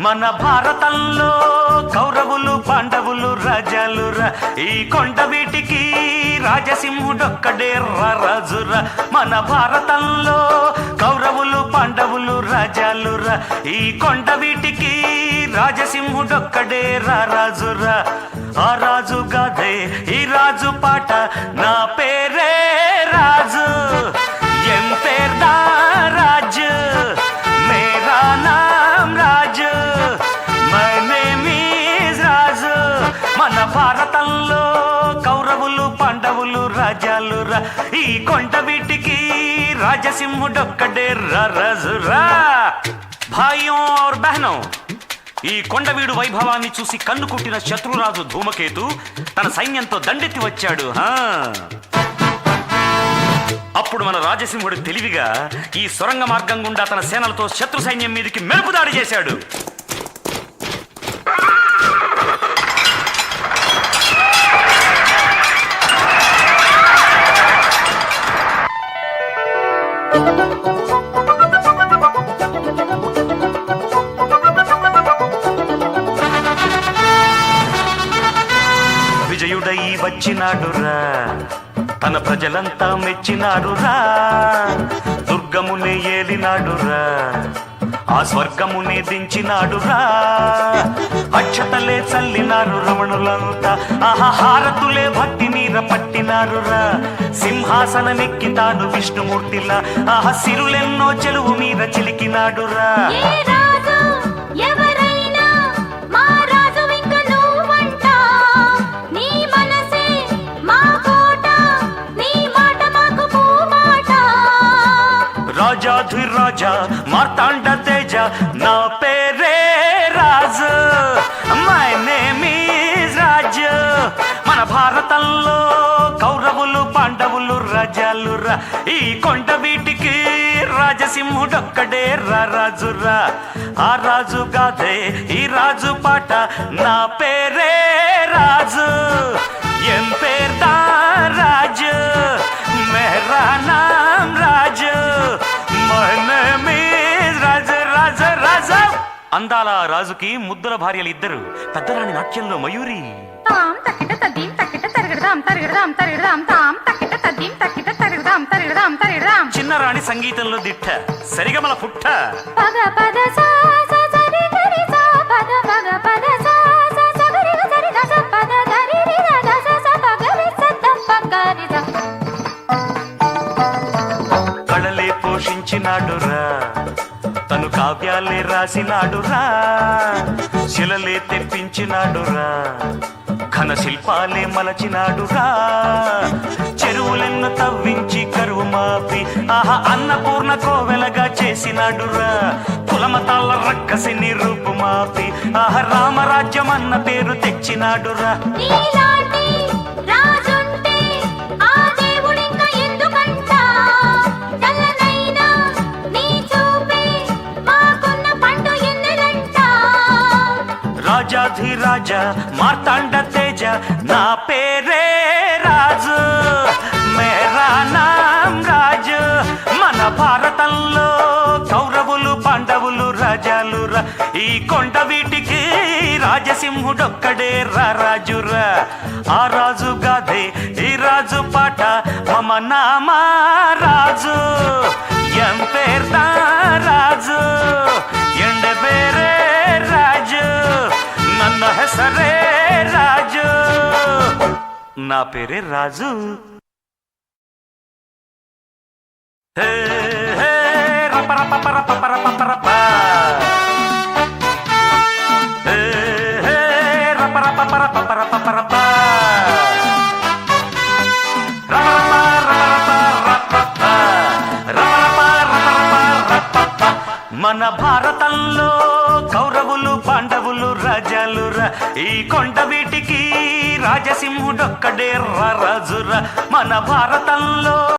మన భారతంలో కౌరవులు పాండవులు రాజాలురా, ఈ కొండ వీటికి రాజసింహుడొక్కడే రాజురా. మన భారతంలో కౌరవులు పాండవులు రాజాలురా, ఈ కొండ వీటికి రాజసింహుడొక్కడే రాజురా. ఆ రాజు గాదే ఈ రాజు పాట, నా పేరే రాజు, ఎం పేర్దా రాజు, మేరా నామ్ రాజు, మై నేమ్ ఈజ్ రాజు. మన భారతంలో కౌరవులు పాండవులు రాజాలురా, ఈ కొండ వీటికి రాజసింహుడొక్కడే రాజురా. భాయ్యో ఔర్ బహనో, ఈ కొండవీడు వైభవాన్ని చూసి కన్ను కుట్టిన శత్రురాజు ధూమకేతు తన సైన్యంతో దండెత్తి వచ్చాడు. అప్పుడు మన రాజసింహుడు తెలివిగా ఈ సొరంగ మార్గం గుండా తన సేనలతో శత్రు సైన్యం మీదకి మెరుపు దాడి చేశాడు. విజయుడై వచ్చినాడురా, తన ప్రజలంతా మెచ్చినాడురా, దుర్గమునే ఏలినాడురా, ఆ స్వర్గమునే దించినాడురా. అక్షతలే చల్లినారు రమణులంతా, హారతులే భక్తి నీర పట్టినారురా. సింహాసనమెక్కి తాను విష్ణుమూర్తిలా, సిరులెన్నో చెలువు మీర చిలికినాడురా. రాజాధిరాజా మార్తాండ తేజ, నా పేరే రాజు, మై నేమ్ ఈజ్ రాజు. మన భారతంలో కౌరవులు పాండవులు రాజాలురా, ఈ కొండ వీటికి రాజసింహుడొక్కడే రాజురా. ఆ రాజు గాదే ఈ రాజు పాట, నా పేరే రాజు, ఎం పేర్దా రాజు, మేరా నామ్ రాజు, అందాల రాజుకి ముద్దుల భార్యలు ఇద్దరు, పెద్దరాణి నాట్యంలో మయూరి, చిన్నరాణి సంగీతంలో దిట్ట, సరిగమల పుట్ట. కళలే పోషించినాడురా, తను కావ్యాలే రాసినాడురా, శిలలే తెప్పించినాడురా, ఘన శిల్పాలే మలచినాడురా. చెరువులెన్ను తవ్వించి కరువు మాపి అన్నపూర్ణ కోవెలగా చేసినాడురా. కులమతాల రక్కసిని రూపు మాపి రామరాజ్యం అన్న పేరు తెచ్చినాడురా. రాజాధిరాజా మార్తాండ తేజ, నా పేరే రాజు, మేరా నామ్ రాజు. మన భారతంలో కౌరవులు పాండవులు రాజాలురా, ఈ కొండ వీటికి రాజసింహుడొక్కడే రాజురా. ఆ రాజు గాదే ఈ రాజు పాట, మమ నామా రాజు, ఎం పేర్దా రాజు, ఎండ పేరే రాజు, ನನ್ನ ಹೆಸರೇ రాజు, నా పేరే రాజు. మన భారతంలో కౌరవులు పాండవులు రాజాలురా, ఈ కొండ వీటికి రాజసింహుడొక్కడే రాజురా. మన భారతంలో